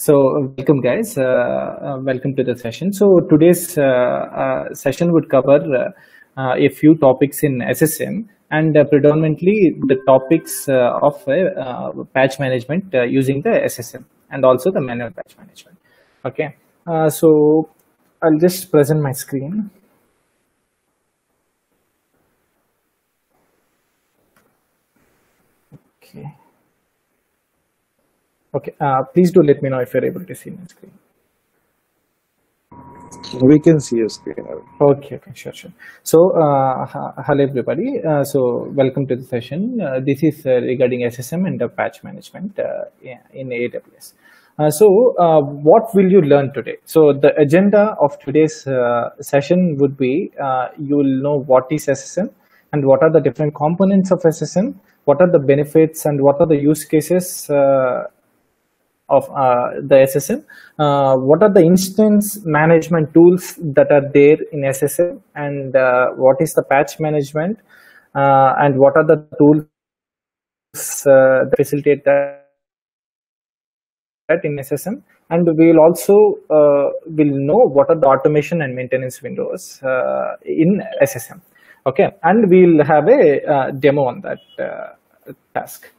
So welcome guys, welcome to the session. So today's session would cover a few topics in SSM and predominantly the topics of patch management using the SSM and also the manual patch management. Okay, so I'll just present my screen. Okay. Okay, please do let me know if you're able to see my screen. We can see your screen. Okay, sure. So, hello everybody. So, welcome to the session. This is regarding SSM and the patch management in AWS. What will you learn today? So, the agenda of today's session would be you will know what is SSM and what are the different components of SSM, what are the benefits and what are the use cases of the SSM, what are the instance management tools that are there in SSM, and what is the patch management, and what are the tools that facilitate that in SSM, and we will also will know what are the automation and maintenance windows in SSM. Okay, and we'll have a demo on that task.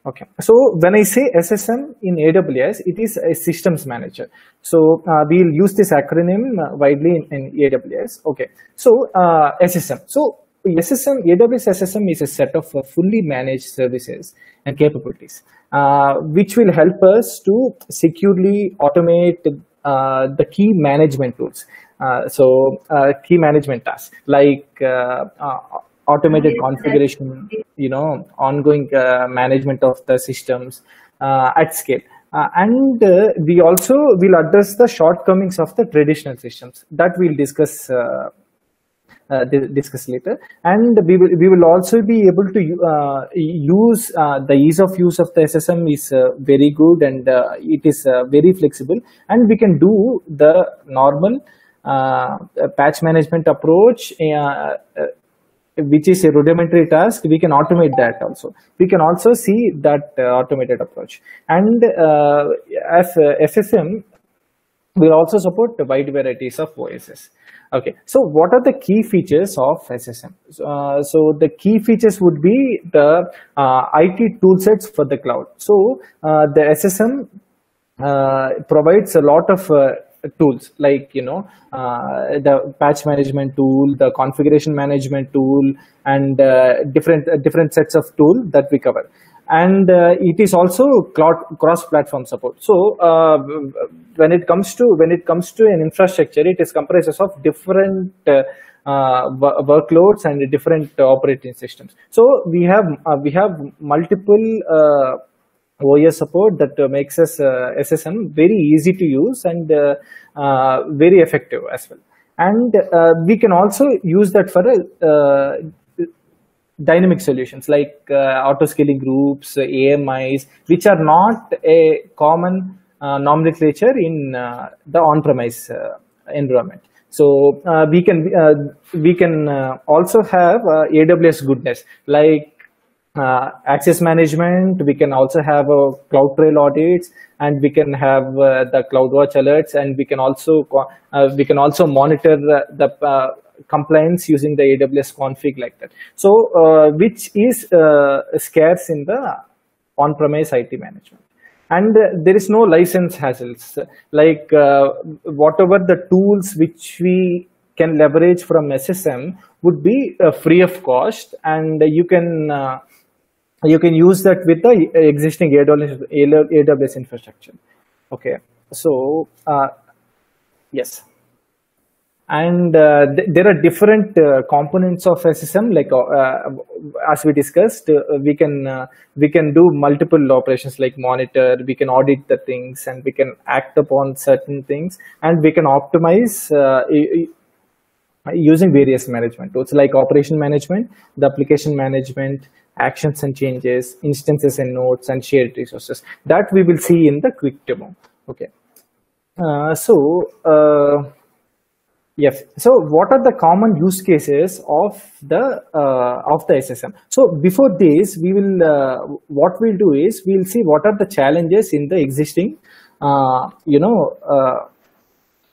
Okay, so when I say SSM in AWS, it is a systems manager. So we'll use this acronym widely in AWS. Okay, so SSM. So AWS SSM is a set of fully managed services and capabilities, which will help us to securely automate the key management tools. Key management tasks like automated configuration, ongoing management of the systems at scale. And we also will address the shortcomings of the traditional systems that we'll discuss later. And we will also be able to use the ease of use of the SSM is very good, and it is very flexible, and we can do the normal patch management approach, which is a rudimentary task. We can automate that also. We can also see that automated approach. And as SSM will also support the wide varieties of OSS. Okay, so what are the key features of SSM? So the key features would be the IT toolsets for the cloud. So the SSM provides a lot of tools like the patch management tool, the configuration management tool, and different sets of tools that we cover. And it is also cross-platform support. So when it comes to an infrastructure, it is comprises of different workloads and different operating systems. So we have multiple OS support that makes us SSM very easy to use and very effective as well. And we can also use that for dynamic solutions like auto-scaling groups, AMIs, which are not a common nomenclature in the on-premise environment. So we can also have AWS goodness like access management. We can also have CloudTrail audits, and we can have the CloudWatch alerts, and we can also monitor the compliance using the AWS config like that. So which is scarce in the on-premise IT management. And there is no license hassles, like whatever the tools which we can leverage from SSM would be free of cost, and you can use that with the existing AWS infrastructure. Okay, so yes, and there are different components of SSM. Like as we discussed, we can do multiple operations like monitor. We can audit the things, and we can act upon certain things, and we can optimize using various management tools like operation management, the application management, actions and changes, instances and nodes, and shared resources. That we will see in the quick demo. Okay. Yes. So what are the common use cases of the SSM? So before this, we will what we'll do is we'll see what are the challenges in the existing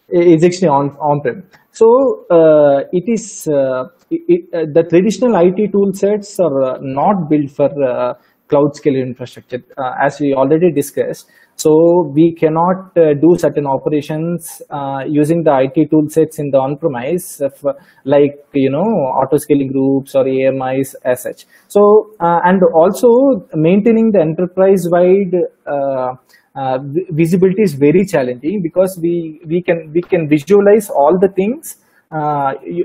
is actually on-prem. So it is the traditional IT tool sets are not built for cloud scale infrastructure, as we already discussed. So we cannot do certain operations using the IT tool sets in the on-premise, like auto scaling groups or AMIs as such. So and also maintaining the enterprise-wide visibility is very challenging, because we can visualize all the things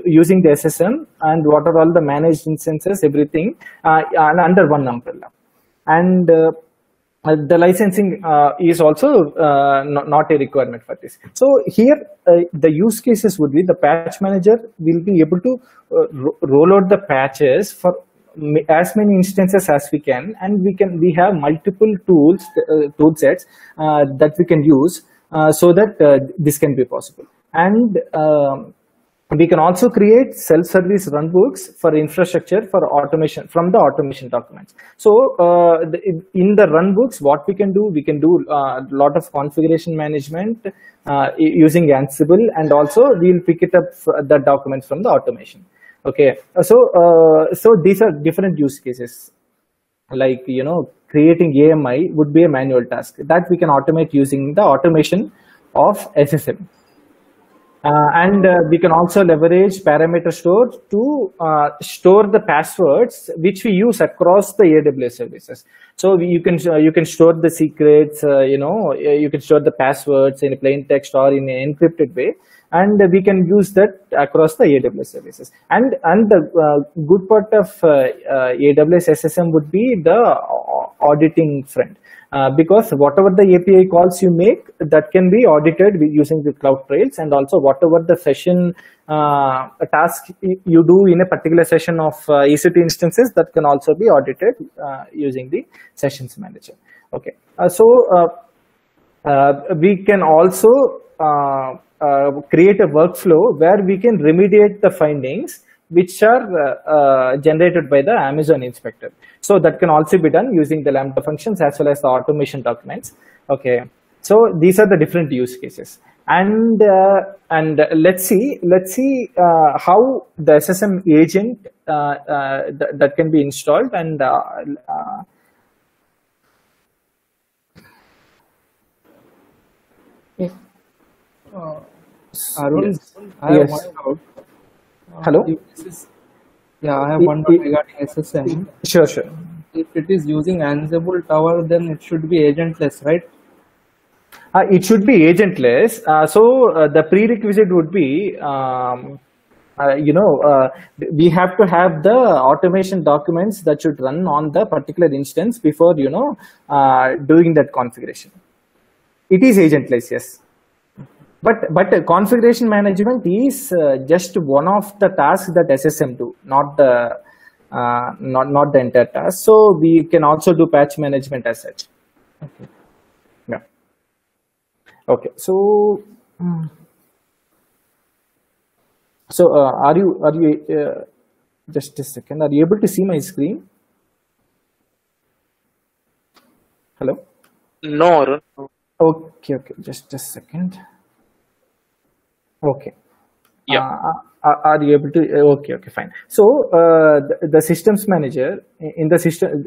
using the SSM, and what are all the managed instances, everything under one umbrella. And the licensing is also not a requirement for this. So here the use cases would be the patch manager will be able to roll out the patches for as many instances as we can, and we have multiple tool sets that we can use so that this can be possible. And we can also create self-service runbooks for infrastructure for automation from the automation documents. So in the runbooks, what we can do a lot of configuration management using Ansible, and also we'll pick it up the documents from the automation. Okay, so these are different use cases. Like creating AMI would be a manual task that we can automate using the automation of SSM. And we can also leverage parameter store to store the passwords which we use across the AWS services. So you can store the secrets, you can store the passwords in a plain text or in an encrypted way, and we can use that across the AWS services. And the good part of AWS SSM would be the auditing front. Because whatever the API calls you make, that can be audited using the CloudTrails, and also whatever the session task you do in a particular session of EC2 instances, that can also be audited using the sessions manager. Okay, we can also create a workflow where we can remediate the findings which are generated by the Amazon inspector. So that can also be done using the Lambda functions as well as the automation documents. Okay, so these are the different use cases. And let's see how the SSM agent that can be installed. And Arun, yes. I have Yes. one doubt. Hello? I have one doubt regarding SSM. Sure. If it is using Ansible Tower, then it should be agentless, right? It should be agentless. The prerequisite would be, we have to have the automation documents that should run on the particular instance before, doing that configuration. It is agentless, yes. But configuration management is just one of the tasks that SSM do, not the entire task. So we can also do patch management as such. Okay. Yeah. Okay. So are you just a second? Are you able to see my screen? Hello. No, Arun. Okay. Just a second. Okay. Yeah. Are you able to? Okay, fine. So the systems manager in the system.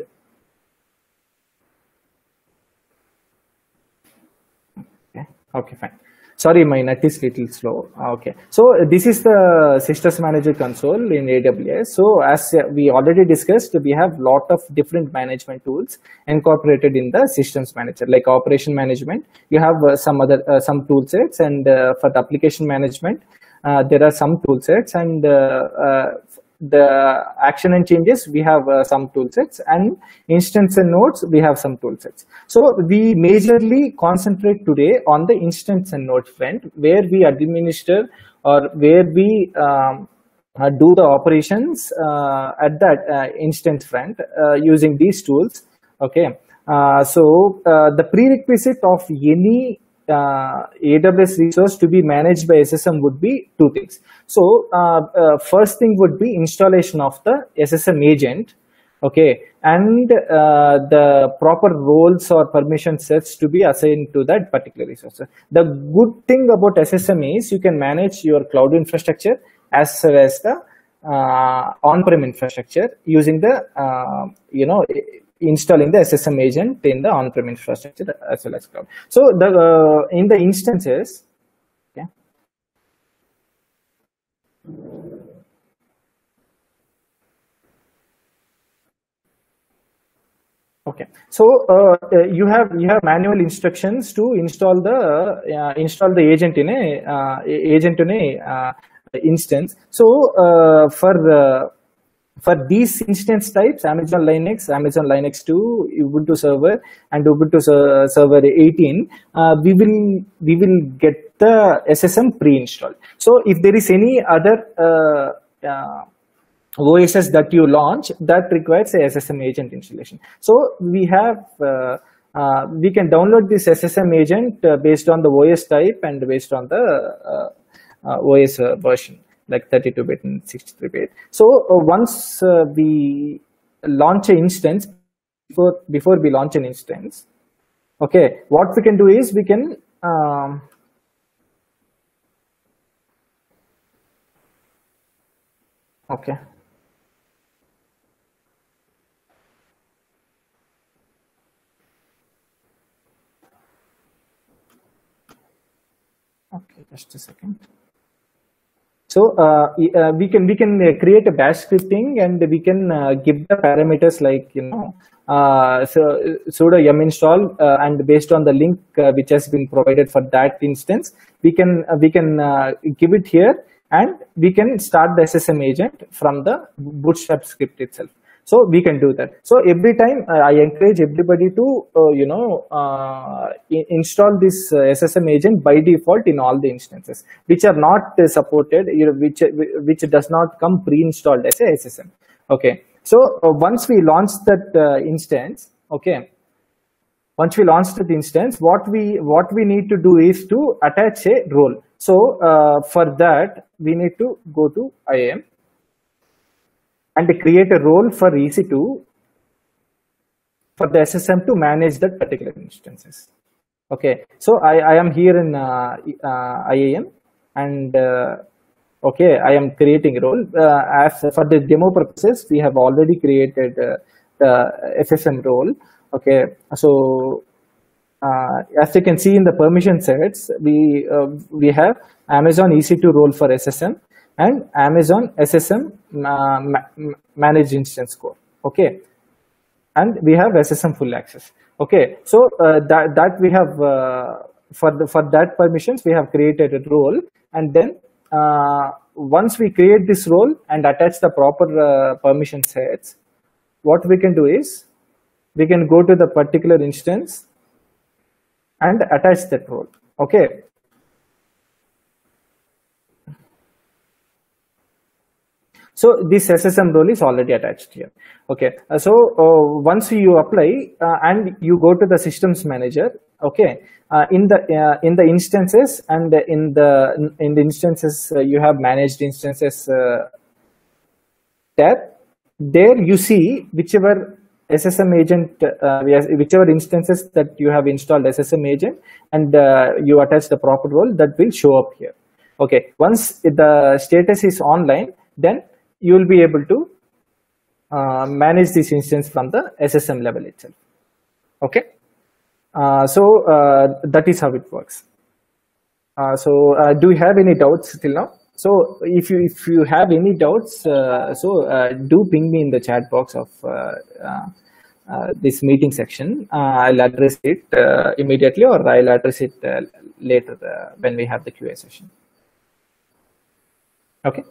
Okay, fine. Sorry, my net is little slow. Okay. So this is the systems manager console in AWS. So as we already discussed, we have lot of different management tools incorporated in the systems manager, like operation management. You have some tool sets, and for the application management, there are some tool sets, and the action and changes, we have some tool sets, and instance and nodes, we have some tool sets. So we majorly concentrate today on the instance and node front, where we administer or where we do the operations at that instance front using these tools. Okay. The prerequisite of any AWS resource to be managed by SSM would be two things. So first thing would be installation of the SSM agent. okay, and the proper roles or permission sets to be assigned to that particular resource. The good thing about SSM is you can manage your cloud infrastructure as well as the on-prem infrastructure using the installing the SSM agent in the on-prem infrastructure as well as cloud. So the in the instances, okay. Okay, so you have manual instructions to install the agent in a instance. So for these instance types, Amazon Linux 2, Ubuntu Server, and Ubuntu Server 18, we will get the SSM pre-installed. So if there is any other OSS that you launch that requires a SSM agent installation. So we have we can download this SSM agent based on the OS type and based on the OS version, like 32-bit and 63-bit. So once we launch an instance, before we launch an instance, okay, what we can do is we can okay. Okay, just a second. So we can create a bash scripting, and we can give the parameters like sudo yum install, and based on the link which has been provided for that instance, we can give it here, and we can start the SSM agent from the Bootstrap script itself. So we can do that. So every time I encourage everybody to install this SSM agent by default in all the instances which are not supported, which does not come pre-installed as a SSM. Okay. So once we launch that instance, okay. Once we launch that instance, what we need to do is to attach a role. So for that we need to go to IAM and create a role for EC2 for the SSM to manage that particular instances. Okay, so I am here in IAM, and okay, I am creating a role. As for the demo purposes, we have already created the SSM role. Okay, so as you can see in the permission sets, we have Amazon EC2 role for SSM and Amazon SSM managed instance core. Okay, and we have SSM full access. Okay, so that we have for that permissions we have created a role, and then once we create this role and attach the proper permission sets, what we can do is we can go to the particular instance and attach that role. Okay. So this SSM role is already attached here. Okay. So once you apply and you go to the systems manager, okay, in the instances and in the instances you have managed instances tab. There you see whichever SSM agent, whichever instances that you have installed SSM agent, and you attach the proper role, that will show up here. Okay. Once the status is online, then you will be able to manage this instance from the SSM level itself. Okay. So that is how it works. Do you have any doubts till now? So if you have any doubts, do ping me in the chat box of this meeting section. I'll address it immediately, or I'll address it later when we have the QA session. Okay.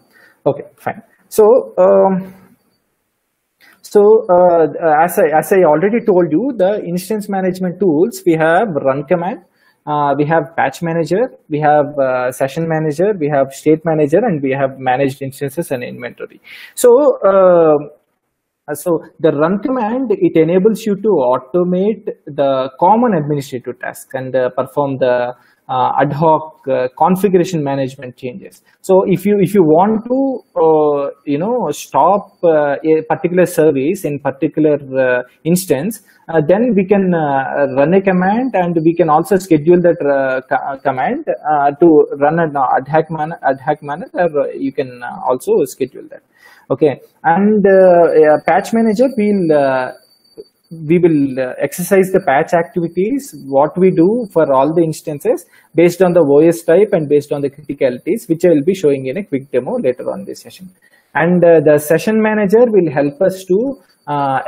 Okay. Fine. So as I already told you, the instance management tools, we have run command, we have patch manager, we have session manager, we have state manager, and we have managed instances and inventory. So the run command, it enables you to automate the common administrative tasks and perform the ad hoc configuration management changes. So if you want to stop a particular service in particular instance, then we can run a command, and we can also schedule that command to run an ad hoc manner, or you can also schedule that. Okay, and patch manager we will exercise the patch activities, what we do for all the instances based on the OS type and based on the criticalities, which I will be showing in a quick demo later on this session. And the session manager will help us to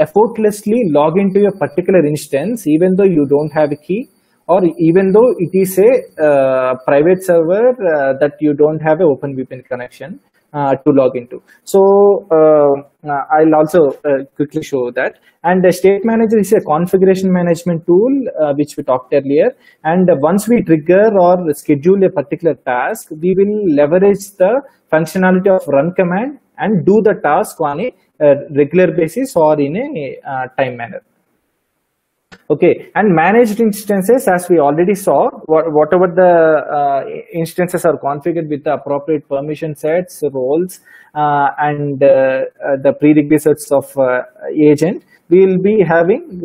effortlessly log into a particular instance, even though you don't have a key, or even though it is a private server that you don't have an OpenVPN connection to log into. So I'll also quickly show that. And the state manager is a configuration management tool which we talked earlier. And once we trigger or schedule a particular task, we will leverage the functionality of run command and do the task on a regular basis or in a time manner. Okay, and managed instances, as we already saw, whatever the instances are configured with the appropriate permission sets, roles, and the prerequisites of agent, we will be having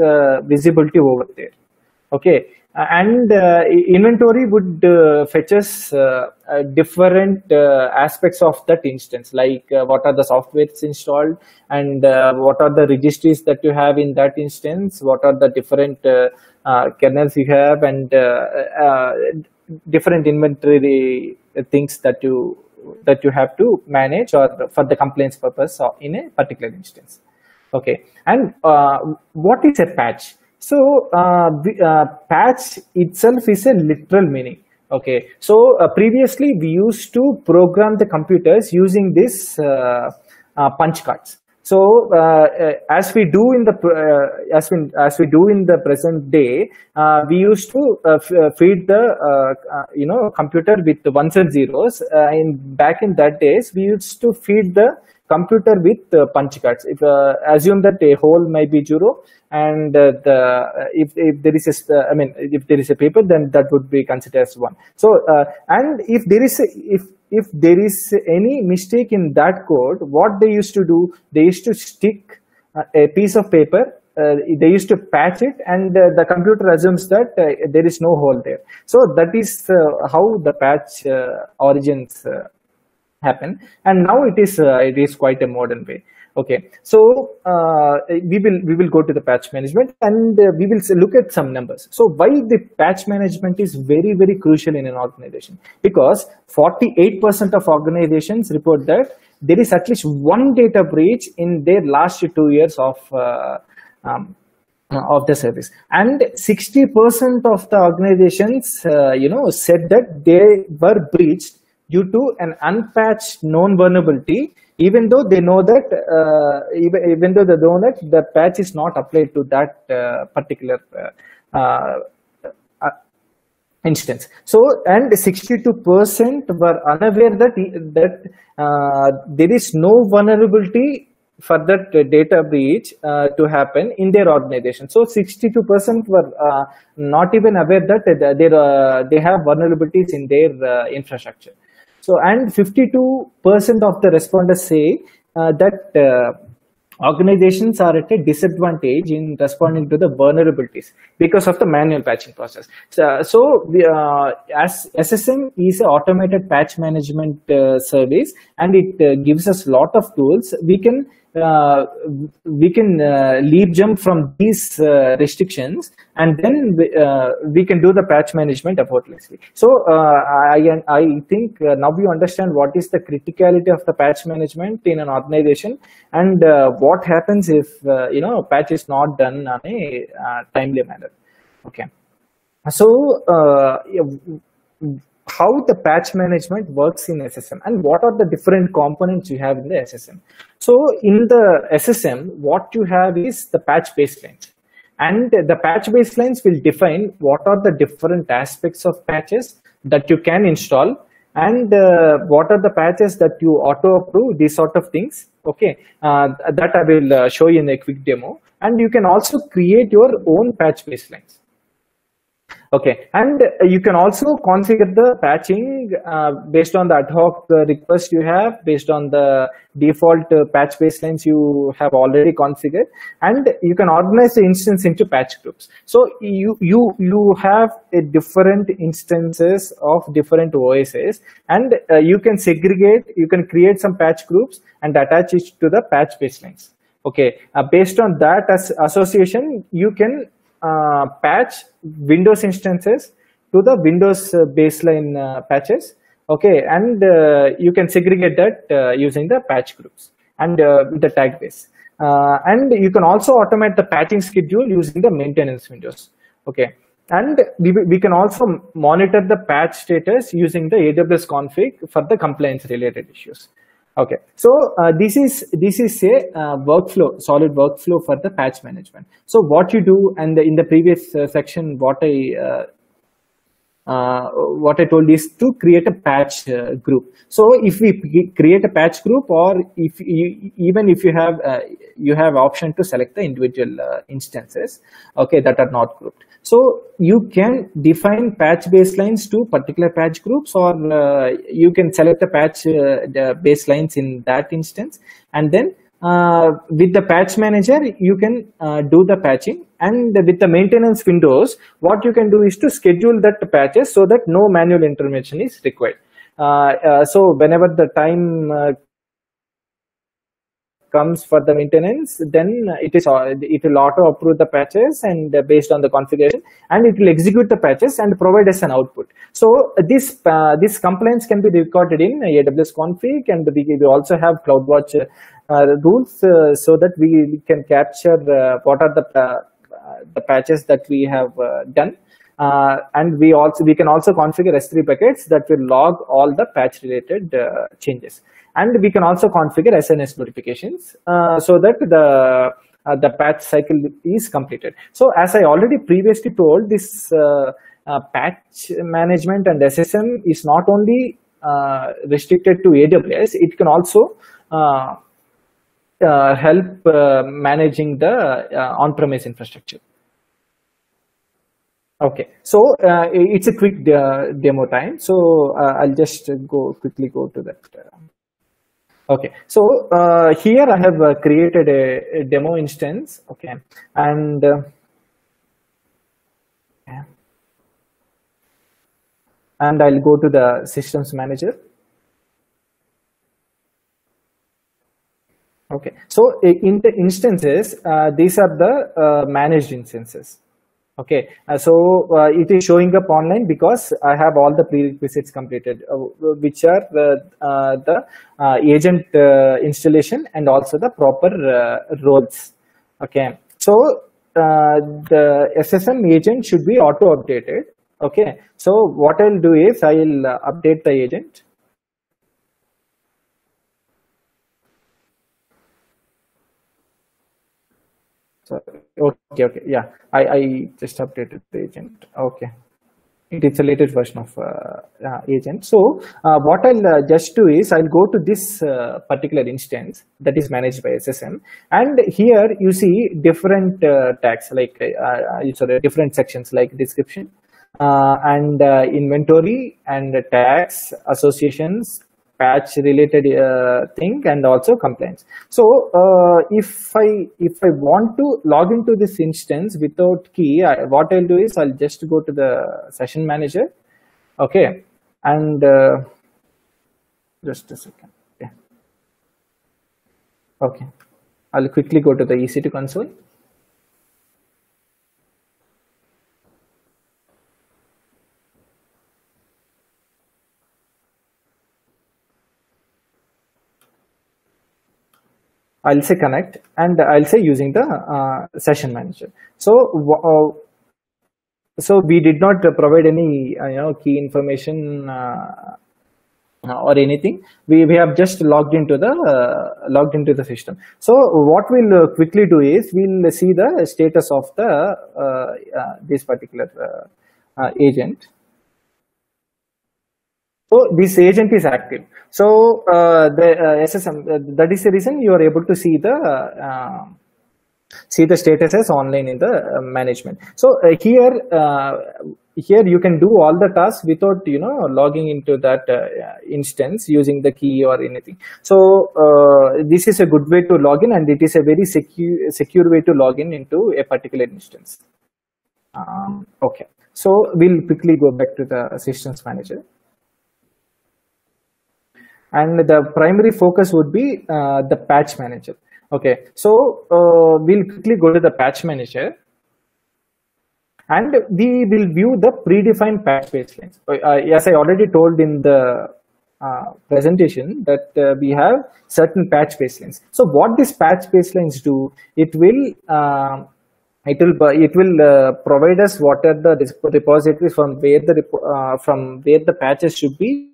visibility over there. Okay, and inventory would fetch us different aspects of that instance, like what are the softwares installed, and what are the registries that you have in that instance, what are the different kernels you have, and different inventory things that you have to manage or for the complaints purpose in a particular instance. Okay, and what is a patch? So patch itself is a literal meaning. Okay, so previously we used to program the computers using this punch cards. So as we do in the present day, we used to feed the computer with ones and zeros. Back in that days, we used to feed the computer with punch cards. If assume that a hole might be 0, and if there is if there is a paper, then that would be considered as 1. So and if there is any mistake in that code, what they used to do, they used to stick a piece of paper, they used to patch it, and the computer assumes that there is no hole there. So that is how the patch origins happen, and now it is quite a modern way. Okay, so we will go to the patch management, and we will look at some numbers. So why the patch management is very, very crucial in an organization? Because 48% of organizations report that there is at least one data breach in their last 2 years of the service, and 60% of the organizations said that they were breached due to an unpatched known vulnerability, even though they know that the patch is not applied to that particular instance. So, and 62% were unaware that there is no vulnerability for that data breach to happen in their organization. So 62% were not even aware that they have vulnerabilities in their infrastructure. So, and 52% of the respondents say that organizations are at a disadvantage in responding to the vulnerabilities because of the manual patching process. So as SSM is an automated patch management service, and it gives us a lot of tools, we can leap jump from these restrictions, and then we can do the patch management effortlessly. So I think now you understand what is the criticality of the patch management in an organization, and what happens if patch is not done on a timely manner. Okay, so how the patch management works in SSM, and what are the different components you have in the SSM. So in the SSM, what you have is the patch baselines, and the patch baselines will define what are the different aspects of patches that you can install, and what are the patches that you auto approve, these sort of things. Okay, that I will show you in a quick demo, and you can also create your own patch baselines. Okay, and you can also configure the patching based on the ad hoc request you have, based on the default patch baselines you have already configured, and you can organize the instance into patch groups. So you have a different instances of different OSs, and you can segregate. You can create some patch groups and attach it to the patch baselines. Okay, based on that as association, you can patch Windows instances to the Windows baseline patches. Okay, and you can segregate that using the patch groups and with the tag base. And you can also automate the patching schedule using the maintenance windows. Okay, and we can also monitor the patch status using the AWS config for the compliance related issues. Okay, so this is a workflow, solid workflow for the patch management. So what you do, and in the previous section, what I told is to create a patch group. So if we create a patch group, or if even if you have option to select the individual instances, okay, that are not grouped. So you can define patch baselines to particular patch groups, or you can select the patch the baselines in that instance, and then with the patch manager you can do the patching, and with the maintenance windows what you can do is to schedule that patches so that no manual intervention is required. So whenever the time comes for the maintenance, then it will auto approve the patches, and based on the configuration, and it will execute the patches and provide us an output. So this compliance can be recorded in AWS config, and we also have CloudWatch rules so that we can capture what are the patches that we have done. And we can also configure S3 buckets that will log all the patch related changes, and we can also configure SNS notifications so that the patch cycle is completed. So as I already previously told, this patch management and SSM is not only restricted to AWS, it can also help managing the on-premise infrastructure. Okay, so it's a quick demo time. So I'll just quickly go to that. Okay, so here I have created a demo instance. Okay, and I'll go to the systems manager. Okay, so in the instances, these are the managed instances. Okay, so it is showing up online because I have all the prerequisites completed, which are the agent installation and also the proper roles. Okay, so the SSM agent should be auto updated. Okay, so what I'll do is I'll update the agent. Okay, yeah, I just updated the agent. Okay, it is the latest version of agent. So what I'll just do is I'll go to this particular instance that is managed by SSM, and here you see different tags, like sorry, different sections like description and inventory and tags, associations, patch related thing, and also compliance. So if I want to log into this instance without key, what I'll do is I'll just go to the session manager. Okay, and just a second. Okay, I'll quickly go to the EC2 console. I'll say connect, and I'll say using the session manager. So so we did not provide any key information or anything. We have just logged into the system. So what we'll quickly do is we'll see the status of the this particular agent. So this agent is active. So the SSM, that is the reason you are able to see the statuses online in the management. So here here you can do all the tasks without logging into that instance using the key or anything. So this is a good way to log in, and it is a very secure way to log in into a particular instance. Okay, so we'll quickly go back to the systems manager, and the primary focus would be the patch manager. Okay, so we'll quickly go to the patch manager, and we will view the predefined patch baselines. As I already told in the presentation, that we have certain patch baselines. So what these patch baselines do, it will provide us what are the repositories from where the patches should be.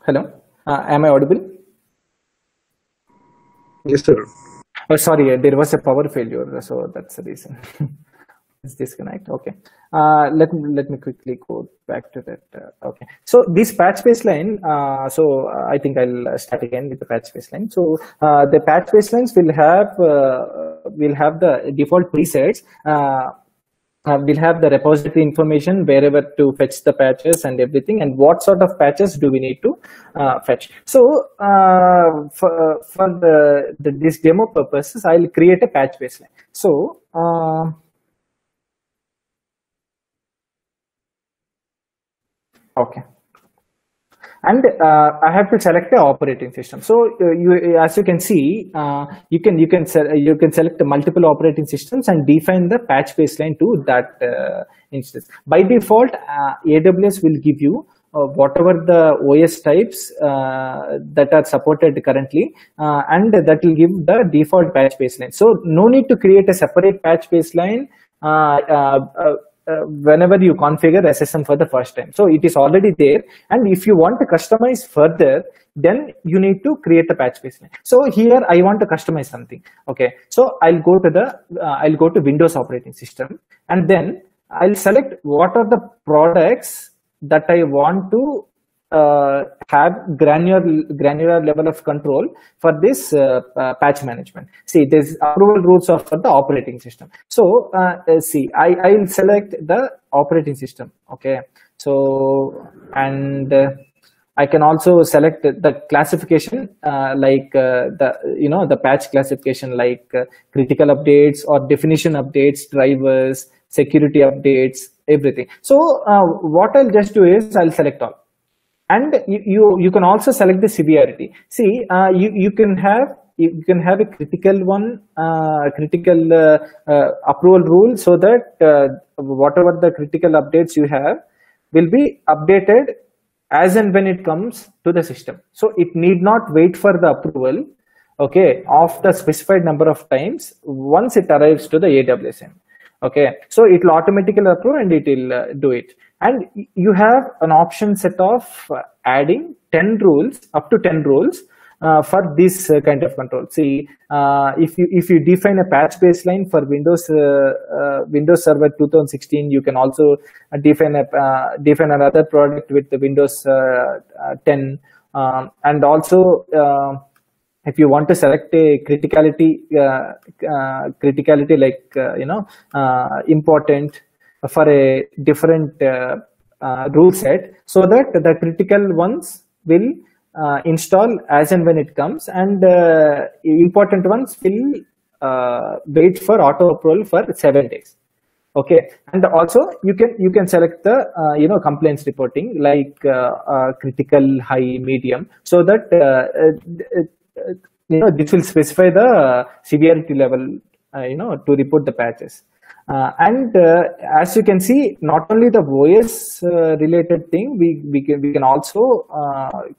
Hello, am I audible? Yes, sir. Oh, sorry, there was a power failure, so that's the reason. Let's disconnect. Okay, let me quickly go back to that. Okay, so this patch baseline. I think I'll start again with the patch baseline. So the patch baselines will have the default presets. We'll have the repository information wherever to fetch the patches and everything, and what sort of patches do we need to fetch. So for this demo purposes, I'll create a patch baseline. So okay, and I have to select the operating system. So as you can see, you can select the multiple operating systems and define the patch baseline to that instance. By default, AWS will give you whatever the OS types that are supported currently, and that will give the default patch baseline. So no need to create a separate patch baseline whenever you configure SSM for the first time. So it is already there, and if you want to customize further, then you need to create a patch baseline. So here I want to customize something. Okay, so I'll go to Windows operating system, and then I'll select what are the products that I want to have granular level of control for this patch management. See, there's approval rules for the operating system. So see, I'll select the operating system. Okay, so and I can also select the classification like the patch classification, like critical updates or definition updates, drivers, security updates, everything. So what I'll just do is I'll select all. And you can also select the severity. See, you can have a critical one, approval rule, so that whatever the critical updates you have will be updated as and when it comes to the system. So it need not wait for the approval, okay, of the specified number of times once it arrives to the AWS. Okay, so it will automatically approve and it will do it. And you have an option set of adding 10 rules, up to 10 rules for this kind of control. See, if you define a patch baseline for Windows Server 2016, you can also define another product with the Windows 10, and also if you want to select a criticality like important for a different rule set, so that the critical ones will install as and when it comes, and important ones will wait for auto approval for 7 days. Okay, and also you can select the complaints reporting, like critical, high, medium, so that this will specify the severity level to report the patches. And as you can see, not only the OS related thing, we can also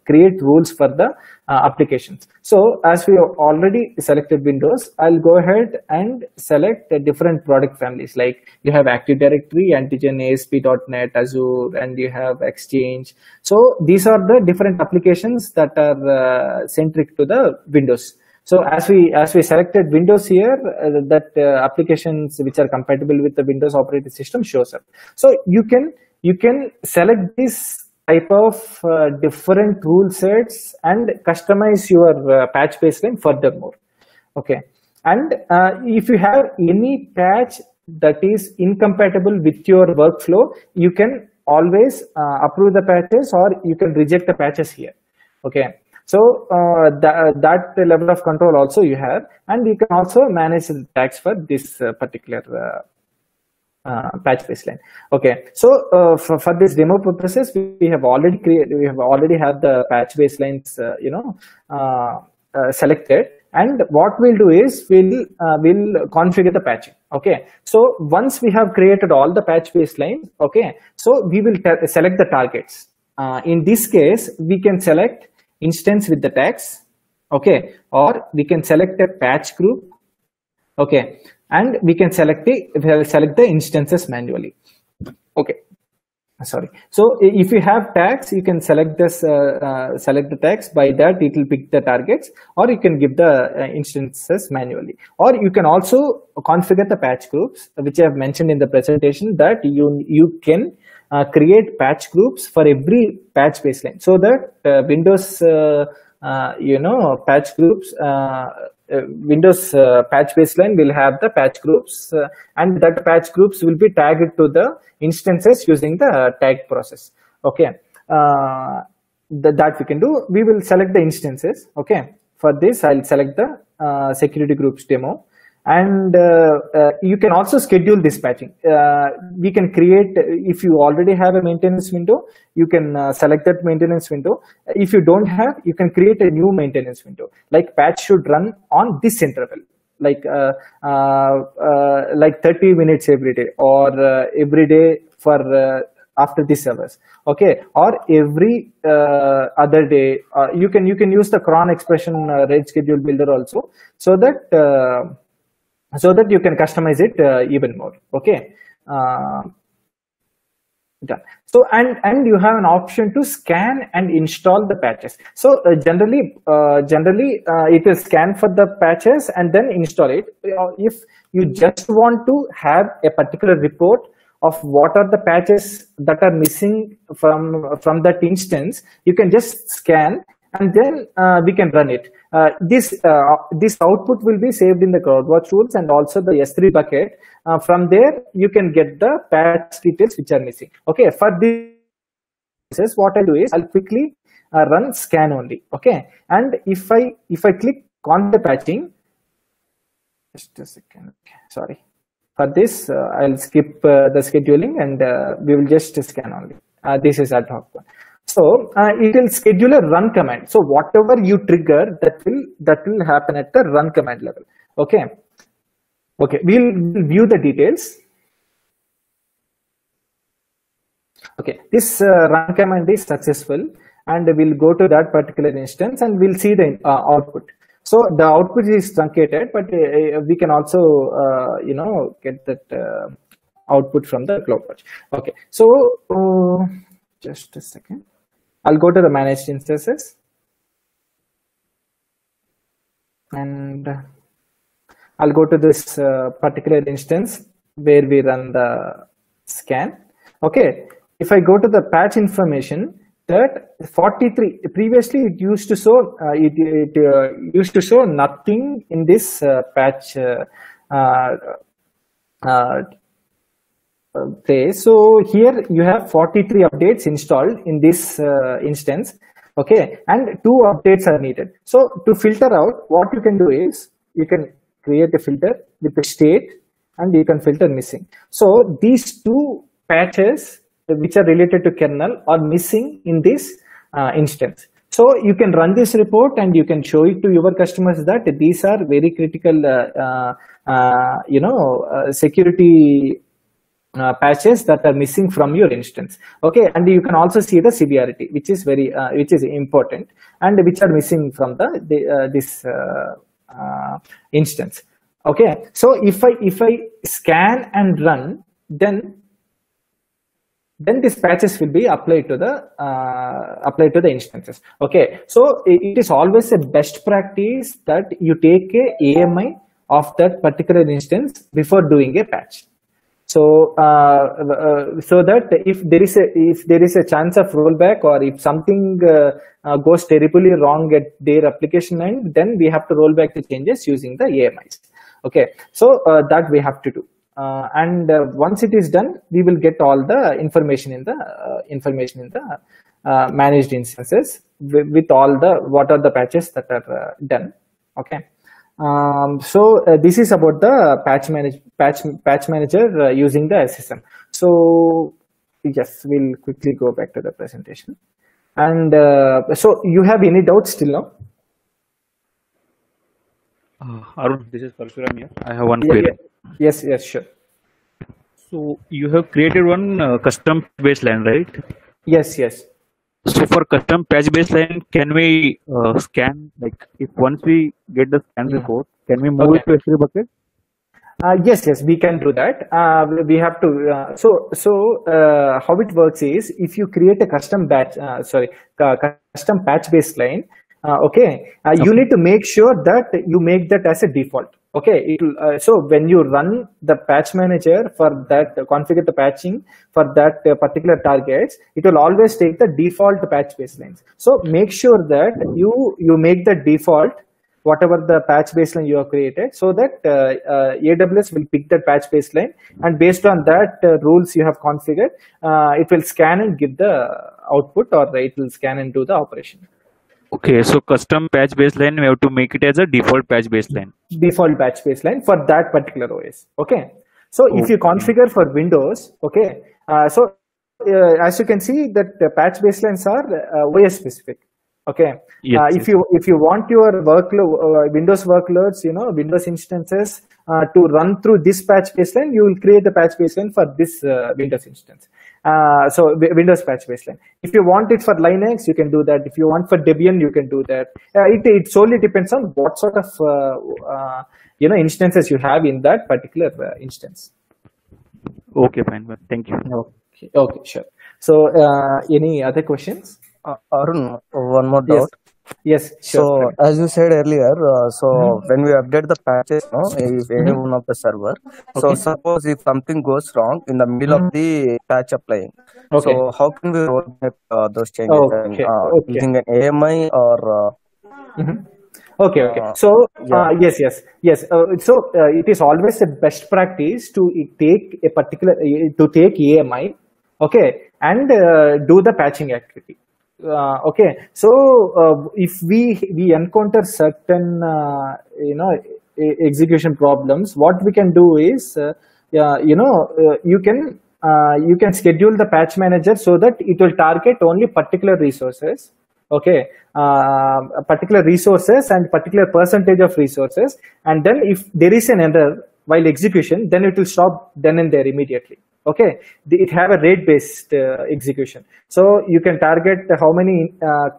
create rules for the applications. So as we have already selected Windows, I'll go ahead and select different product families. Like you have Active Directory, Antigen, ASP.NET, Azure, and you have Exchange. So these are the different applications that are centric to the Windows. So as we selected Windows here, that applications which are compatible with the Windows operating system shows up. So you can select this type of different rule sets and customize your patch baseline furthermore. Okay, and if you have any patch that is incompatible with your workflow, you can always approve the patches or you can reject the patches here. Okay. So that level of control also you have, and you can also manage the tags for this particular patch baseline. Okay, so for this demo purposes, we have already have the patch baselines, selected, and what we'll do is we'll configure the patching. Okay, so once we have created all the patch baselines, okay, so we will select the targets. In this case, we can select instance with the tags, okay, or we can select a patch group, okay, and we can select the instances manually. Okay, sorry. So if you have tags, you can select this select the tags. By that it will pick the targets, or you can give the instances manually, or you can also configure the patch groups, which I have mentioned in the presentation, that you can create patch groups for every patch baseline, so that Windows patch groups, Windows patch baseline will have the patch groups, and that patch groups will be tagged to the instances using the tag process. Okay, that we can do. We will select the instances. Okay, for this I'll select the security groups demo. And you can also schedule this patching. We can create, if you already have a maintenance window, you can select that maintenance window. If you don't have, you can create a new maintenance window. Like patch should run on this interval, like 30 minutes every day, or every day for after this hours. Okay, or every other day. You can use the cron expression RAID schedule builder also, so that you can customize it even more. Okay, done. So and you have an option to scan and install the patches. So generally it will scan for the patches and then install it. If you just want to have a particular report of what are the patches that are missing from that instance, you can just scan and then we can run it. This output will be saved in the CloudWatch rules and also the S3 bucket. From there, you can get the patch details which are missing. Okay, for this, what I do is I'll quickly run scan only. Okay, and if I click on the patching, just a second. Okay, sorry. For this, I'll skip the scheduling and we will just scan only. This is ad hoc one. So it will schedule a run command. So whatever you trigger, that will happen at the run command level. Okay. Okay. We'll view the details. Okay. This run command is successful, and we'll go to that particular instance and we'll see the output. So the output is truncated, but we can also get that output from the CloudWatch. Okay. So just a second. I'll go to the managed instances and I'll go to this particular instance where we run the scan. Okay, if I go to the patch information, that 43 previously it used to show used to show nothing in this patch place. So here you have 43 updates installed in this instance. Okay, and 2 updates are needed. So to filter out, what you can do is you can create a filter with the state and you can filter missing. So these 2 patches which are related to kernel are missing in this instance. So you can run this report and you can show it to your customers that these are very critical, security patches that are missing from your instance. Okay, and you can also see the severity, which is which is important, and which are missing from this instance. Okay, so if I scan and run, then these patches will be applied to the instances. Okay, so it is always a best practice that you take a AMI of that particular instance before doing a patch. So so that if there is a chance of rollback, or if something goes terribly wrong at their application end, then we have to roll back the changes using the AMIs. Okay, so that we have to do. And once it is done, we will get all the information in the managed instances with all what are the patches that are done. Okay, so this is about the patch manager using the SSM. So yes, we'll quickly go back to the presentation. And so you have any doubts still now? Arun, this is Parshuram here. I have one query. Yes, sure. So you have created one custom baseline, right? Yes. So for custom patch baseline, can we scan, like if once we get the scan report, can we move it to S3 bucket? Yes, we can do that. We have to. So how it works is, if you create a custom custom patch baseline, you need to make sure that you make that as a default. Okay, so when you run the patch manager for that, configure the patching for that particular targets, it will always take the default patch baselines. So make sure that you make the default whatever the patch baseline you have created, so that AWS will pick that patch baseline, and based on that rules you have configured, it will scan and give the output, or it will scan and do the operation. Okay, so custom patch baseline, we have to make it as a default patch baseline. Default patch baseline for that particular OS. Okay, so if you configure for Windows, okay, so as you can see that the patch baselines are OS specific. Okay, if you want your workload, Windows workloads, Windows instances to run through this patch baseline, you will create the patch baseline for this Windows instance. So Windows patch baseline. If you want it for Linux, you can do that. If you want for Debian, you can do that. It solely depends on what sort of instances you have in that particular instance. Okay, fine. Thank you. Okay, sure. So any other questions? Arun, one more doubt. Yes, sure. So as you said earlier, when we update the patches, if any one of the server, so suppose if something goes wrong in the middle of the patch applying, so how can we roll back those changes? Using an AMI or? Okay. So yes. So it is always a best practice to take AMI, and do the patching activity. So if we encounter certain execution problems, what we can do is you can schedule the patch manager so that it will target only particular resources. Particular resources and particular percentage of resources, and then if there is an error while execution, then it will stop then and there immediately. Okay, it have a rate based execution, so you can target how many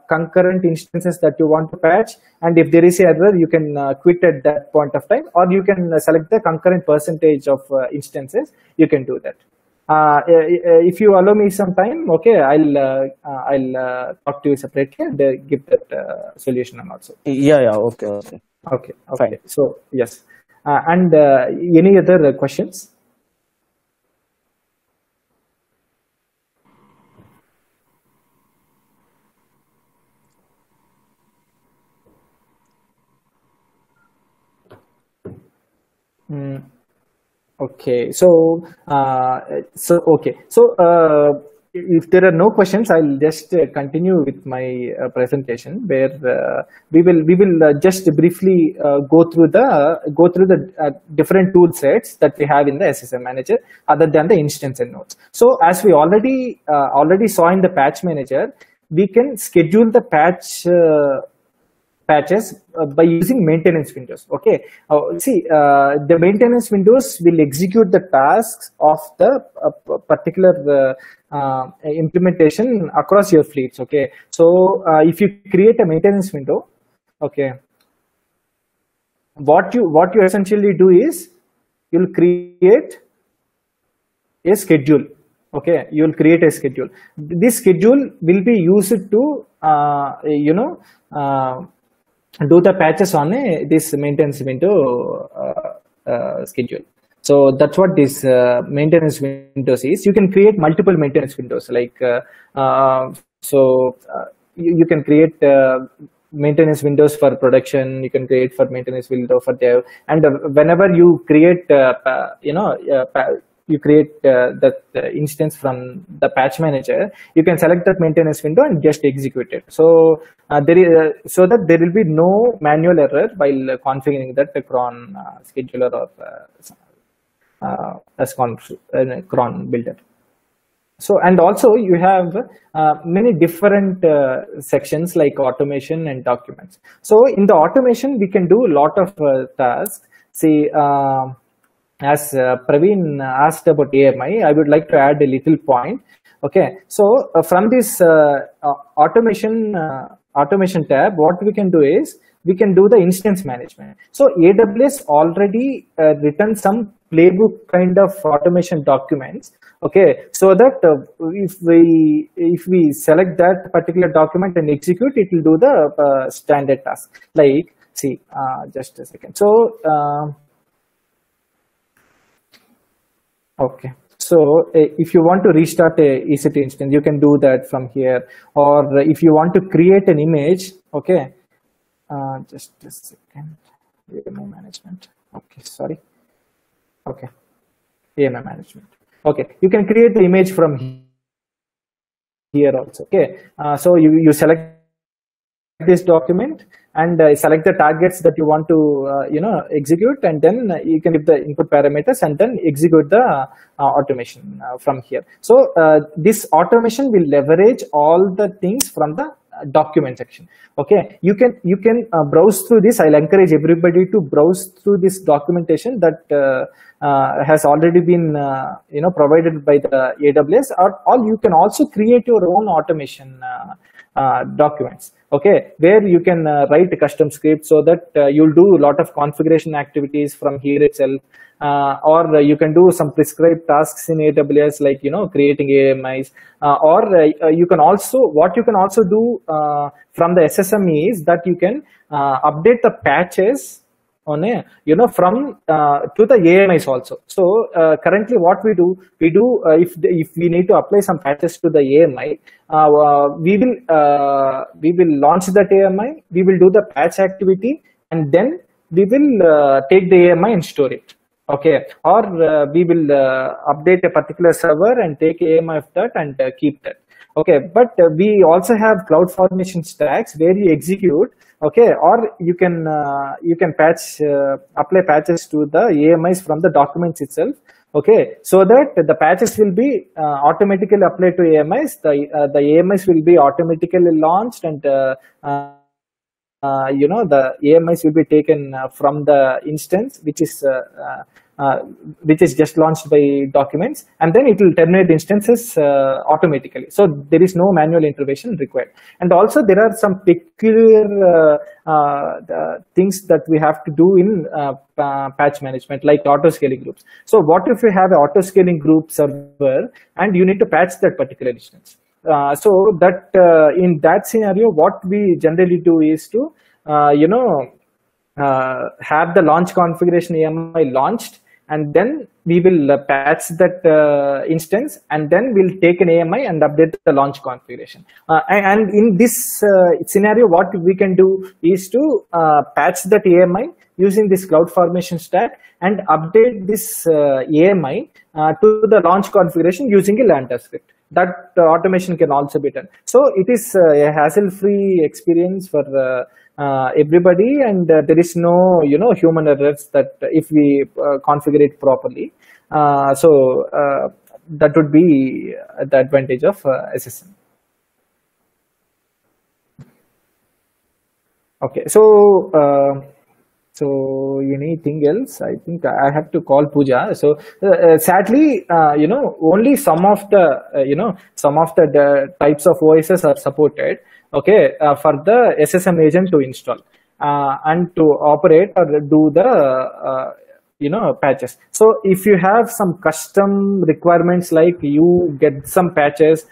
concurrent instances that you want to patch, and if there is an error, you can quit at that point of time, or you can select the concurrent percentage of instances. You can do that. If you allow me some time, okay, I'll talk to you separately and give that solution and also. Okay. Fine. So yes, and any other questions? Okay, so if there are no questions, I'll just continue with my presentation, where we will just briefly go through the different tool sets that we have in the SSM manager other than the instance and nodes. So as we already saw in the patch manager, we can schedule the patches by using maintenance windows. Okay, see, the maintenance windows will execute the tasks of the particular implementation across your fleets. Okay, so if you create a maintenance window, okay, what you essentially do is you'll create a schedule. Okay, you will create a schedule. This schedule will be used to do the patches on this maintenance window schedule. So that's what this maintenance windows is. You can create multiple maintenance windows, like you can create maintenance windows for production. You can create for maintenance window for dev, and whenever you create you create that instance from the patch manager, you can select that maintenance window and just execute it. So so that there will be no manual error while configuring that cron scheduler or as cron builder. So, and also you have many different sections like automation and documents. So in the automation, we can do a lot of tasks. See, as Praveen asked about AMI, I would like to add a little point. Okay, so from this automation tab, what we can do is we can do the instance management. So AWS already written some playbook kind of automation documents. Okay, so that if we select that particular document and execute, it will do the standard task. Like, see, just a second. So okay, so if you want to restart a EC2 instance, you can do that from here. Or if you want to create an image, okay, just a second. AMI management. Okay, sorry. Okay, AMI management. Okay, you can create the image from here also. Okay, so you select this document and select the targets that you want to execute, and then you can give the input parameters and then execute the automation from here. So this automation will leverage all the things from the document section. Okay, you can browse through this. I'll encourage everybody to browse through this documentation that has already been provided by the AWS, or you can also create your own automation documents. Okay, where you can write a custom script so that you'll do a lot of configuration activities from here itself, or you can do some prescribed tasks in AWS, like creating AMIs, or you can also do from the SSM is that you can update the patches on from to the AMIs also. So currently what we do if we need to apply some patches to the AMI, we will launch that AMI, we will do the patch activity, and then we will take the AMI and store it. Okay, or we will update a particular server and take AMI of that and keep that. Okay, but we also have CloudFormation stacks where you execute. Okay, or you can apply patches to the AMIs from the documents itself. Okay, so that the patches will be automatically applied to AMIs. The AMIs will be automatically launched, and the AMIs will be taken from the instance which is just launched by documents, and then it will terminate the instances automatically. So there is no manual intervention required. And also there are some peculiar things that we have to do in patch management, like auto scaling groups. So what if you have an auto scaling group server and you need to patch that particular instance? So that in that scenario, what we generally do is to have the launch configuration AMI launched, and then we will patch that instance, and then we'll take an AMI and update the launch configuration. And in this scenario, what we can do is to patch that AMI using this CloudFormation stack and update this AMI to the launch configuration using a Lambda script. That automation can also be done. So it is a hassle-free experience for everybody, and there is no human errors that if we configure it properly. So that would be the advantage of SSM. Okay, so anything else? I think I have to call Pooja. So sadly, only some of the types of OSs are supported. Okay, for the SSM agent to install and to operate or do the patches. So if you have some custom requirements, like you get some patches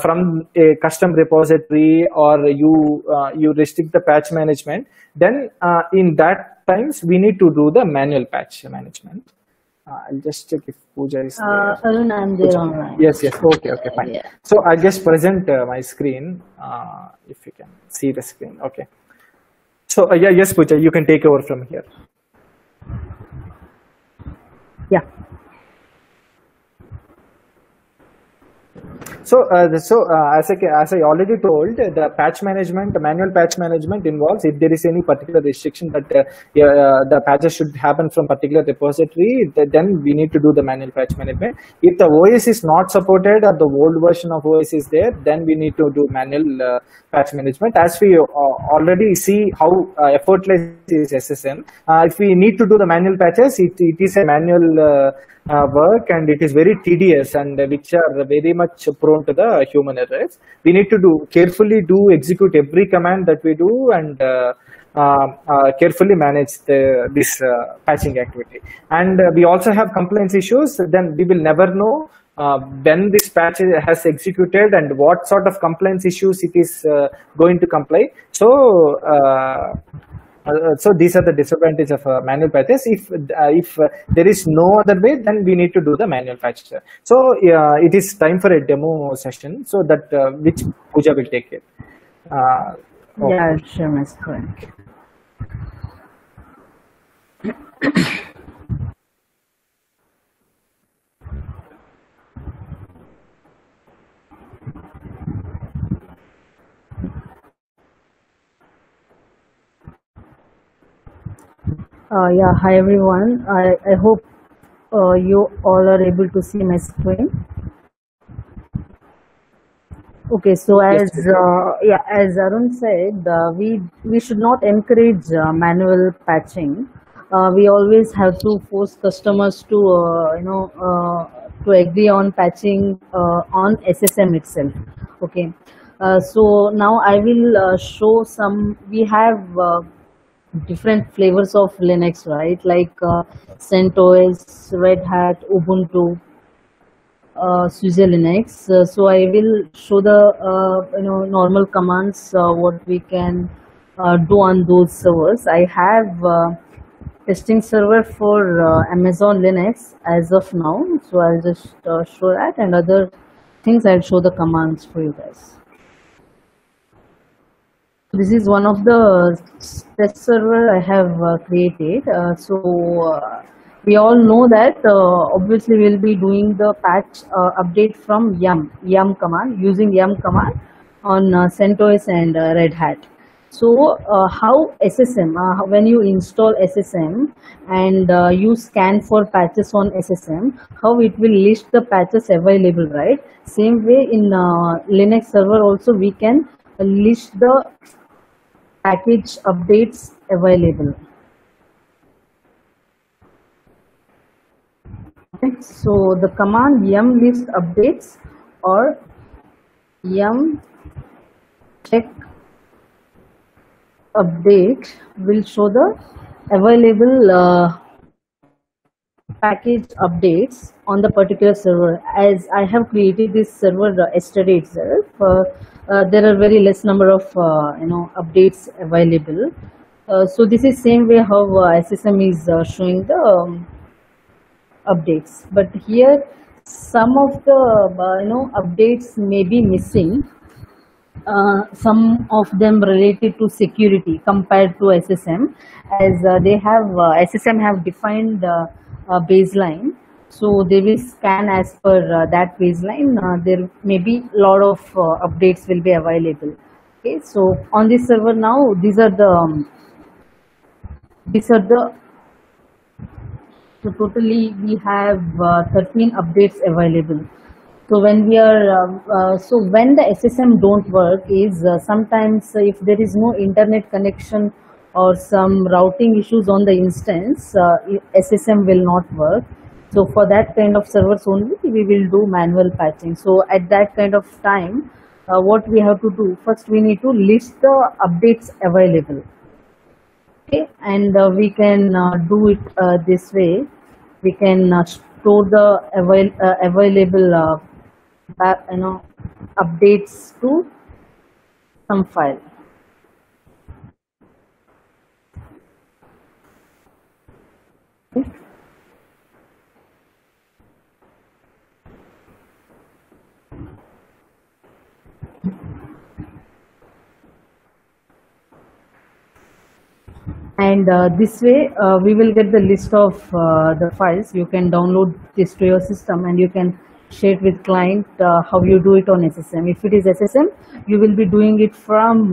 from a custom repository, or you restrict the patch management, then in that times we need to do the manual patch management. I'll just check if Pooja is there. Arun, I'm there online. Yes. Okay, fine. Yeah. So I'll just present my screen. If you can see the screen. Okay. So yes, Pooja, you can take over from here. Yeah. So, as I already told, the patch management, the manual patch management involves if there is any particular restriction that the patches should happen from particular repository, then we need to do the manual patch management. If the OS is not supported or the old version of OS is there, then we need to do manual patch management. As we already see how effortless is SSM, if we need to do the manual patches, it is a manual work, and it is very tedious, and which are very much prone to the human errors. We need to carefully execute every command that we do, and carefully manage this patching activity. And we also have compliance issues. Then we will never know when this patch has executed and what sort of compliance issues it is going to comply. So these are the disadvantages of manual patches. If there is no other way, then we need to do the manual patch. So it is time for a demo session, so that which Pooja will take it. Yeah, I'll share my screen. Yeah, hi everyone. I hope you all are able to see my screen. Okay, so as Arun said, we should not encourage manual patching. We always have to force customers to to agree on patching on SSM itself. Okay, so now I will show some. We have different flavors of Linux, right? Like CentOS, Red Hat, Ubuntu, SUSE Linux. So I will show the normal commands what we can do on those servers. I have testing server for Amazon Linux as of now, so I'll just show that, and other things I'll show the commands for you guys. This is one of the test server I have created. We all know that obviously we'll be doing the patch update from yum command, using yum command on CentOS and Red Hat. So how SSM, when you install SSM and you scan for patches on SSM, how it will list the patches available, right? Same way in Linux server also we can list the package updates available. Okay, so the command yum list updates or yum check update will show the available package updates on the particular server. As I have created this server yesterday itself, there are very less number of updates available. So this is same way how SSM is showing the updates. But here some of the updates may be missing. Some of them related to security compared to SSM, as they have SSM have defined a baseline. So they will scan as per that baseline. There may be a lot of updates will be available. Okay, so on this server now, these are the so totally we have 13 updates available. So when we are, so when the SSM don't work is sometimes if there is no internet connection or some routing issues on the instance, SSM will not work. So for that kind of servers only, we will do manual patching. So at that kind of time, what we have to do, first we need to list the updates available. Okay, and we can do it this way. We can store the available updates to some file. Okay. And this way we will get the list of the files. You can download this to your system and you can share it with client how you do it on SSM. If it is SSM, you will be doing it from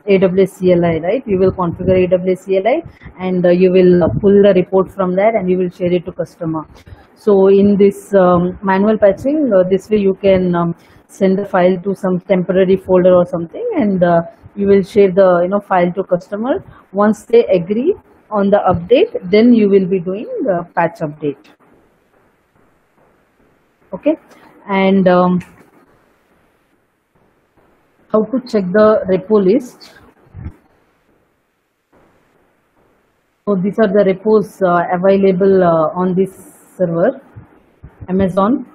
AWS CLI, right? You will configure AWS CLI and you will pull the report from there and you will share it to customer. So in this manual patching, this way you can send the file to some temporary folder or something, and you will share the file to customer. Once they agree on the update, then you will be doing the patch update. Okay, and how to check the repo list? So these are the repos available on this server: Amazon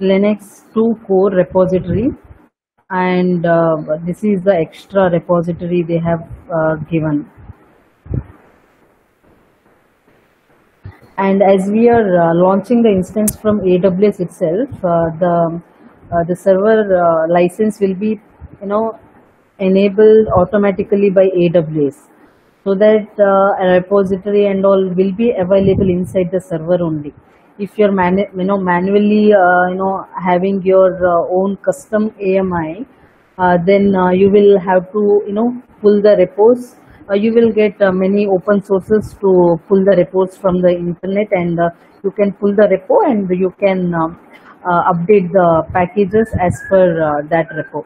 Linux 2 core repository, and this is the extra repository they have given. And as we are launching the instance from AWS itself, the server license will be enabled automatically by AWS, so that a repository and all will be available inside the server only. If you're manually having your own custom AMI, then you will have to pull the repos. You will get many open sources to pull the repos from the internet, and you can pull the repo and you can update the packages as per that repo.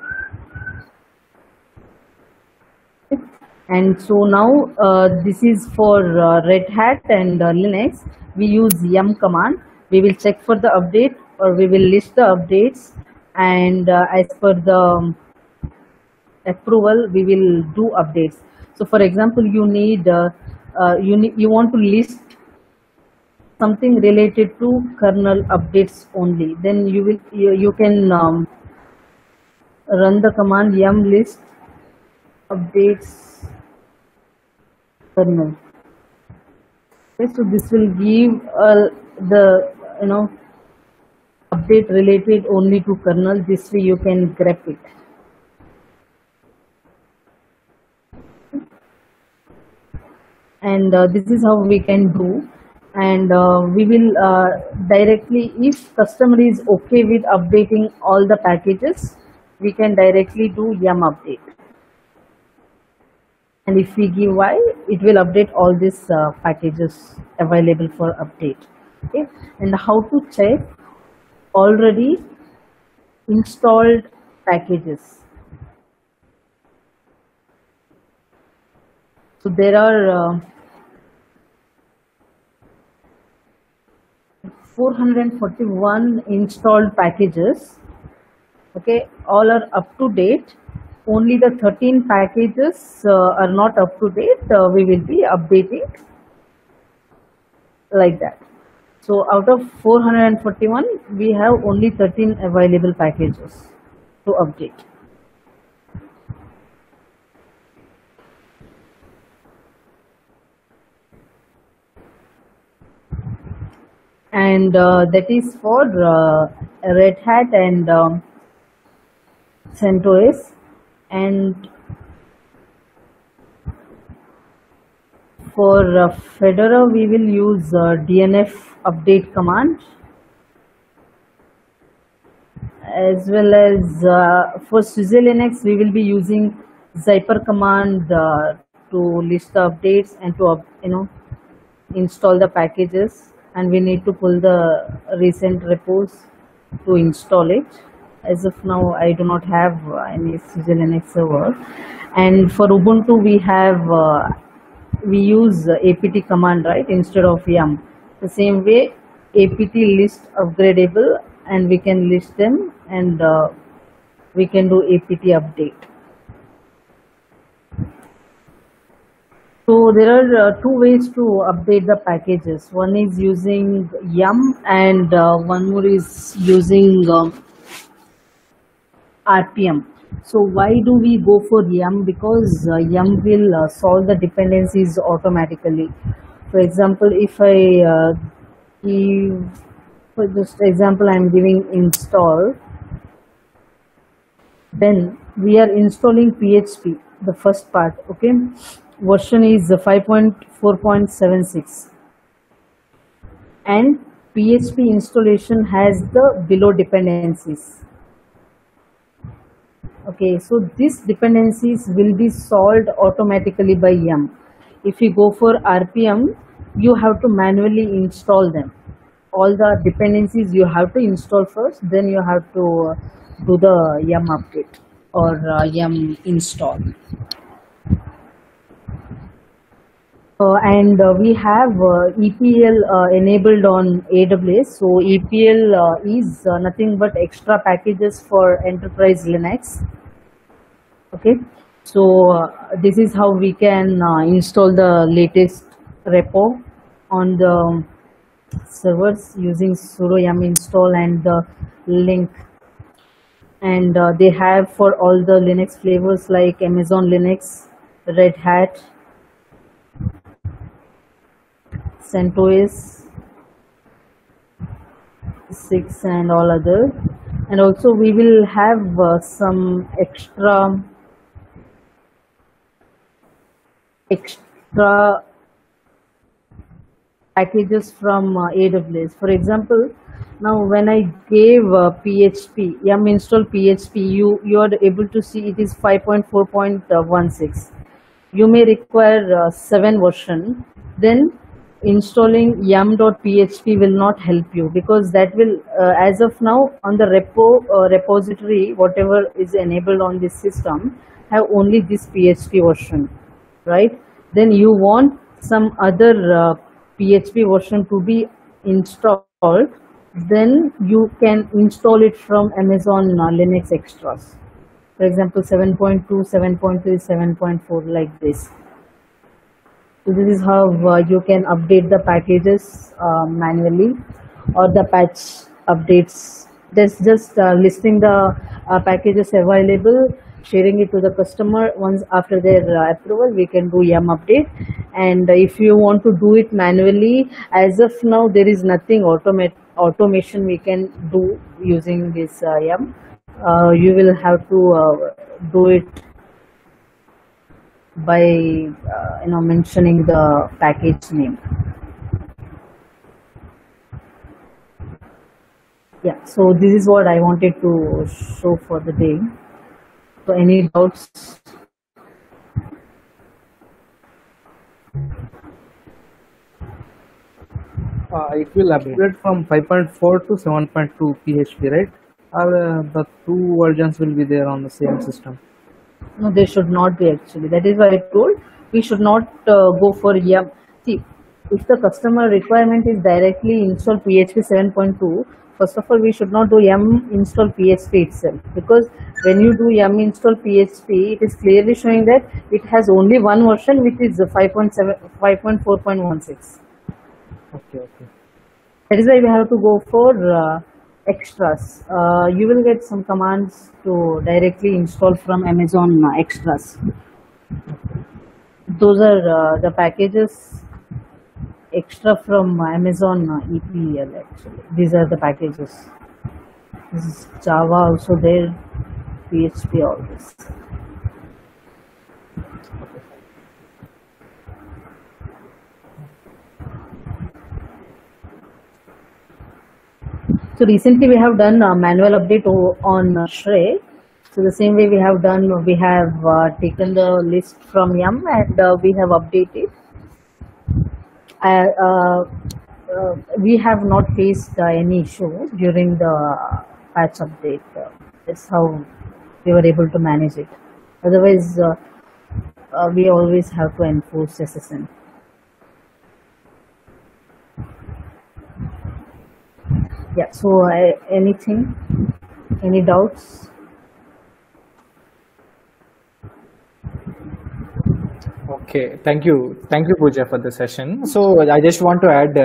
And so now this is for Red Hat and Linux. We use yum command. We will check for the update, or we will list the updates, and as per the approval we will do updates. So for example, you want to list something related to kernel updates only, then you can run the command yum list updates kernel. Okay, so this will give the update related only to kernel. This way you can grab it. And this is how we can do. And we will directly, if customer is okay with updating all the packages, we can directly do yum update. And if we give Y, it will update all these packages available for update. Okay, and how to check already installed packages. So there are 441 installed packages. Okay, all are up to date. Only the 13 packages are not up to date. We will be updating like that. So out of 441, we have only 13 available packages to update. And that is for Red Hat and CentOS. And for Fedora, we will use DNF update command, as well as for SUSE Linux, we will be using Zyper command to list the updates and to install the packages, and we need to pull the recent repos. to install it. As of now, I do not have any SUSE server. And for Ubuntu, we use apt command, right, instead of yum. The same way, apt list upgradable, and we can list them, and we can do apt update. So there are two ways to update the packages. One is using yum, and one more is using RPM. So why do we go for yum? Because yum will solve the dependencies automatically. For example, if I give, for just example, I am giving install, then we are installing PHP, the first part, okay? Version is 5.4.76, and PHP installation has the below dependencies. Okay, so these dependencies will be solved automatically by yum. If you go for RPM, you have to manually install them. All the dependencies you have to install first, then you have to do the yum update or yum install. We have EPL enabled on AWS. So EPL is nothing but extra packages for enterprise Linux. Okay, so this is how we can install the latest repo on the servers using sudo yum install and the link. And they have for all the Linux flavors like Amazon Linux, Red Hat, CentOS 6 and all other. And also we will have some extra packages from AWS. For example, now when I gave PHP, yum install PHP, you are able to see it is 5.4.16. You may require 7 version, then installing yum.php will not help you, because that will as of now on the repository, whatever is enabled on this system, have only this PHP version, right? Then you want some other PHP version to be installed, then you can install it from Amazon Linux extras. For example, 7.2, 7.3, 7.4, like this. So this is how you can update the packages manually, or the patch updates. That's just listing the packages available, sharing it to the customer. Once after their approval, we can do yum update. And if you want to do it manually, as of now there is nothing automation we can do using this yum. You will have to do it by mentioning the package name. Yeah, so this is what I wanted to show for the day. So any doubts? It will upgrade from 5.4 to 7.2 PHP, right? Or the two versions will be there on the same system? No, they should not be actually. That is why I told we should not go for yum. See, if the customer requirement is directly install PHP 7.2, first of all, we should not do yum install PHP itself, because when you do yum install PHP, it is clearly showing that it has only one version, which is 5.4.16. Okay. That is why we have to go for extras. You will get some commands to directly install from Amazon extras. Those are the packages extra from Amazon EPL actually. These are the packages. This is Java also there, PHP always. So recently we have done a manual update on Shrey. So the same way we have taken the list from yum and we have updated. we have not faced any issue during the patch update. That's how we were able to manage it. Otherwise, we always have to enforce SSM. Yeah. So, anything? Any doubts? Okay, thank you, Pooja, for the session. So I just want to add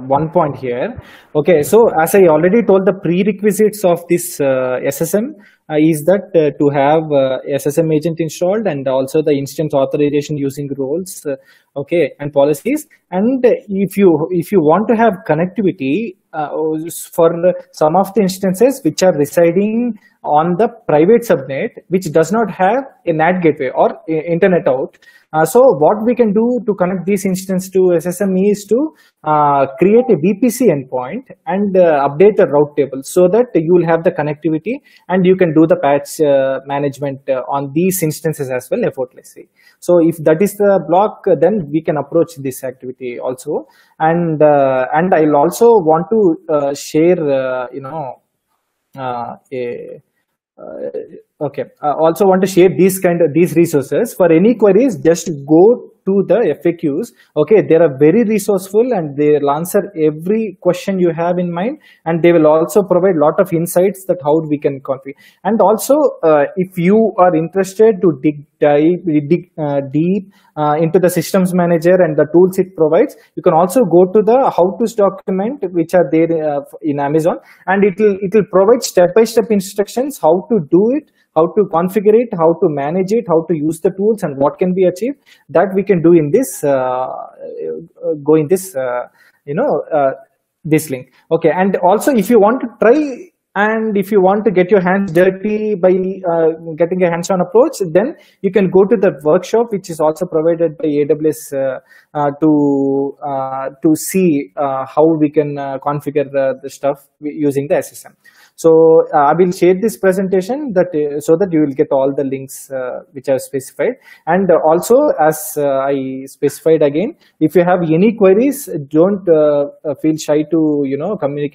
one point here. Okay, so as I already told, the prerequisites of this SSM is that to have SSM agent installed, and also the instance authorization using roles, okay, and policies. And if you want to have connectivity for some of the instances which are residing on the private subnet, which does not have a NAT gateway or internet out. So what we can do to connect these instances to SSM is to create a VPC endpoint and update a route table so that you will have the connectivity and you can do the patch management on these instances as well effortlessly. So if that is the block, then we can approach this activity also. And I'll also want to share, also want to share these resources. For any queries, just go to the FAQs. Okay, they are very resourceful and they will answer every question you have in mind, and they will also provide a lot of insights that how we can configure. And also, if you are interested to dig deep into the systems manager and the tools it provides, you can also go to the how-tos document which are there in Amazon, and it will provide step-by-step instructions how to do it, how to configure it, how to manage it, how to use the tools, and what can be achieved. That we can do in this this link. Okay, and also if you want to try and if you want to get your hands dirty by getting a hands-on approach, then you can go to the workshop which is also provided by AWS to see how we can configure the stuff using the SSM. So I will share this presentation so that you will get all the links which are specified. And also, as I specified again, if you have any queries, don't feel shy to communicate